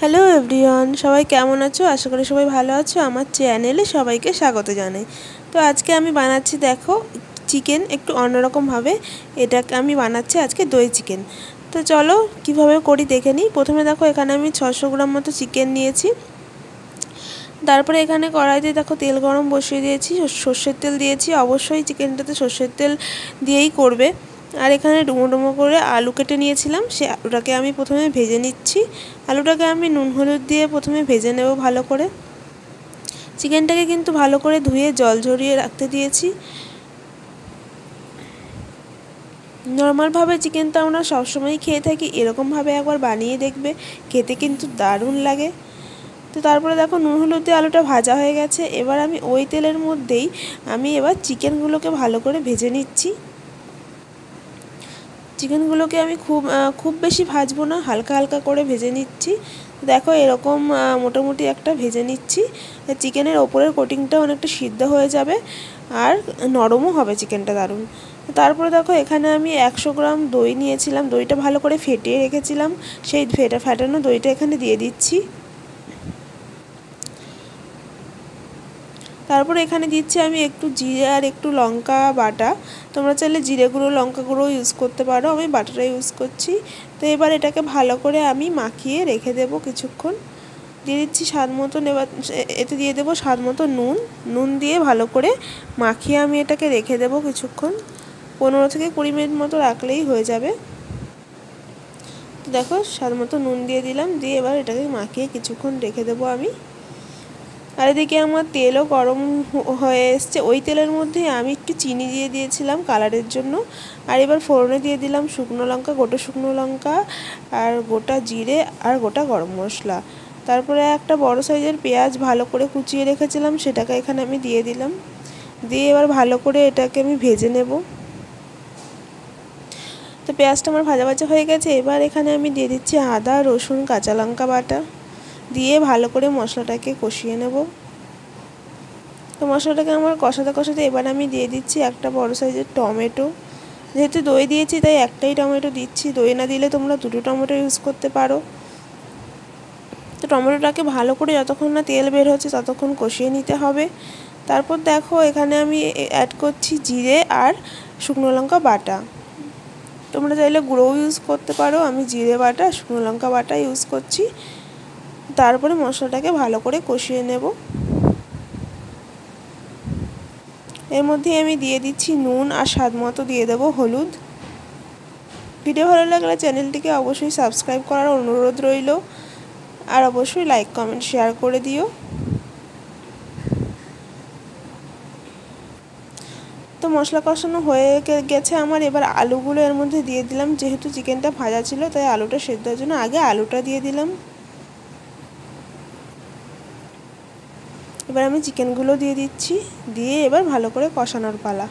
Hello everyone, সবাই কেমন আছো? আশা করি সবাই ভালো আছো। আমার চ্যানেলে সবাইকে স্বাগত জানাই। তো আজকে আমি বানাচ্ছি, দেখো, চিকেন একটু অন্যরকমভাবে। এটাকে আমি বানাচ্ছি আজকে দই চিকেন। তো চলো কিভাবে করি দেখে নিই। প্রথমে দেখো, এখানে আমি 600 গ্রাম মতো চিকেন নিয়েছি। তারপরে এখানে কড়াইতে দেখো তেল গরম বসিয়ে দিয়েছি, সর্ষের তেল দিয়েছি। অবশ্যই চিকেনটাতে সর্ষের তেল দিয়েই করবে। আর এখানে ডুমো ডুমো করে আলু কেটে নিয়েছিলাম, সেই আলুটাকে আমি প্রথমে ভেজে নিচ্ছি। আলুটাকে আমি নুন হলুদ দিয়ে প্রথমে ভেজে নেব ভালো করে। চিকেনটাকে কিন্তু ভালো করে ধুয়ে জল ঝরিয়ে রাখতে দিয়েছি। নর্মালভাবে চিকেন তো আমরা সবসময়ই খেয়ে থাকি, এরকমভাবে একবার বানিয়ে দেখবে, খেতে কিন্তু দারুণ লাগে। তো তারপরে দেখো নুন হলুদ দিয়ে আলুটা ভাজা হয়ে গেছে। এবার আমি ওই তেলের মধ্যেই এবার চিকেনগুলোকে ভালো করে ভেজে নিচ্ছি। চিকেনগুলোকে আমি খুব বেশি ভাজবো না, হালকা হালকা করে ভেজে নিচ্ছি। দেখো এরকম মোটামুটি একটা ভেজে নিচ্ছি। চিকেনের ওপরের কোটিংটা অনেকটা সিদ্ধ হয়ে যাবে আর নরমও হবে চিকেনটা দারুণ। তারপরে দেখো এখানে আমি 100 গ্রাম দই নিয়েছিলাম, দইটা ভালো করে ফেটিয়ে রেখেছিলাম, সেই ফেটানো দইটা এখানে দিয়ে দিচ্ছি। তারপর এখানে দিচ্ছি আমি একটু জিরে আর একটু লঙ্কা বাটা। তোমরা চাইলে জিরে গুঁড়ো লঙ্কা গুঁড়ো ইউজ করতে পারো, আমি বাটাটা ইউজ করছি। তো এবার এটাকে ভালো করে আমি মাখিয়ে রেখে দেবো কিছুক্ষণ। দিয়ে দিচ্ছি স্বাদ মতন, এবার এতে দিয়ে দেবো স্বাদ মতো নুন দিয়ে ভালো করে মাখিয়ে আমি এটাকে রেখে দেবো কিছুক্ষণ। 15 থেকে 20 মিনিট মতো রাখলেই হয়ে যাবে। দেখো স্বাদ মতো নুন দিয়ে দিলাম, দিয়ে এবার এটাকে মাখিয়ে কিছুক্ষণ রেখে দেবো আমি। আর এদিকে আমার তেলও গরম হয়ে এসছে। ওই তেলের মধ্যে আমি একটু চিনি দিয়ে দিয়েছিলাম কালারের জন্য। আর এবার ফোড়নে দিয়ে দিলাম শুকনো লঙ্কা, গোটা শুকনো লঙ্কা আর গোটা জিরে আর গোটা গরম মশলা। তারপরে একটা বড় সাইজের পেঁয়াজ ভালো করে কুচিয়ে রেখেছিলাম, সেটাকে এখানে আমি দিয়ে দিলাম। দিয়ে এবার ভালো করে এটাকে আমি ভেজে নেব। তো পেঁয়াজটা আমার ভাজা ভাজা হয়ে গেছে। এবার এখানে আমি দিয়ে দিচ্ছি আদা রসুন কাঁচা লঙ্কা বাটা, দিয়ে ভালো করে মশলাটাকে কষিয়ে নেব। তো মশলাটাকে আমার কষাতে কষাতে এবার আমি দিয়ে দিচ্ছি একটা বড় সাইজের টমেটো। যেহেতু দই দিয়েছি তাই একটাই টমেটো দিচ্ছি, দই না দিলে তোমরা দুটো টমেটো ইউজ করতে পারো। তো টমেটোটাকে ভালো করে যতক্ষণ না তেল বের হচ্ছে ততক্ষণ কষিয়ে নিতে হবে। তারপর দেখো এখানে আমি অ্যাড করছি জিরে আর শুকনো লঙ্কা বাটা। তোমরা চাইলে গুঁড়োও ইউজ করতে পারো, আমি জিরে বাটা শুকনো লঙ্কা বাটা ইউজ করছি। তারপরে মশলাটাকে ভালো করে কষিয়ে নেব। এর মধ্যে আমি দিয়ে দিচ্ছি নুন আর স্বাদ মতো দিয়ে দেবো হলুদ। ভিডিও ভালো লাগলে চ্যানেলটিকে অবশ্যই সাবস্ক্রাইব করার অনুরোধ রইল, আর অবশ্যই লাইক কমেন্ট শেয়ার করে দিও। তো মশলা কষানো হয়ে গেছে আমার। এবার আলুগুলো এর মধ্যে দিয়ে দিলাম, যেহেতু চিকেনটা ভাজা ছিল তাই আলুটা সেদ্ধ হওয়ার জন্য আগে আলুটা দিয়ে দিলাম। এবার আমি চিকেনগুলো দিয়ে দিচ্ছি, দিয়ে এবার ভালো করে কষানোর পালা।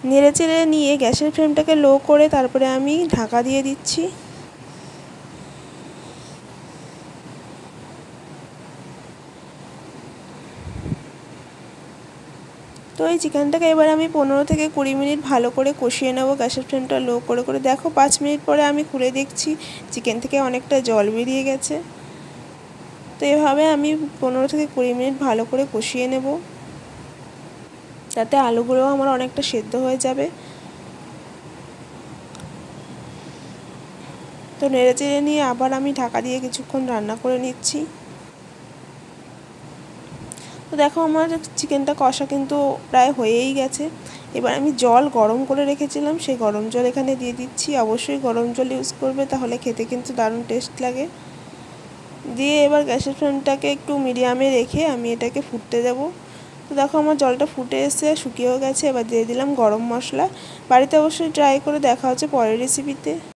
নেড়ে চেড়ে নিয়ে গ্যাসের ফ্লেমটাকে লো করে তারপরে আমি ঢাকা দিয়ে দিচ্ছি। তো এই চিকেনটাকে এবার আমি 15 থেকে 20 মিনিট ভালো করে কষিয়ে নেব গ্যাসের ফ্লেমটা লো করে করে। দেখো 5 মিনিট পরে আমি খুলে দেখছি চিকেন থেকে অনেকটা জল বেরিয়ে গেছে। তো এভাবে আমি 15 থেকে 20 মিনিট ভালো করে কষিয়ে নেব, যাতে আলুগুলো আমার অনেকটা সেদ্ধ হয়ে যাবে। তো নেড়ে চেড়ে নিয়ে আবার আমি ঢাকা দিয়ে কিছুক্ষণ রান্না করে নিচ্ছি। তো দেখো আমার চিকেনটা কষা কিন্তু প্রায় হয়েই গেছে। এবার আমি জল গরম করে রেখেছিলাম, সেই গরম জল এখানে দিয়ে দিচ্ছি। অবশ্যই গরম জল ইউজ করবে, তাহলে খেতে কিন্তু দারুণ টেস্ট লাগে। দিয়ে এবার গ্যাসের ফ্লেমটাকে একটু মিডিয়ামে রেখে আমি এটাকে ফুটতে দেবো। তো দেখো আমার জলটা ফুটে এসে শুকিয়েও গেছে। এবার দিয়ে দিলাম গরম মশলা। বাড়িতে অবশ্যই ট্রাই করে দেখা হচ্ছে পরের রেসিপিতে।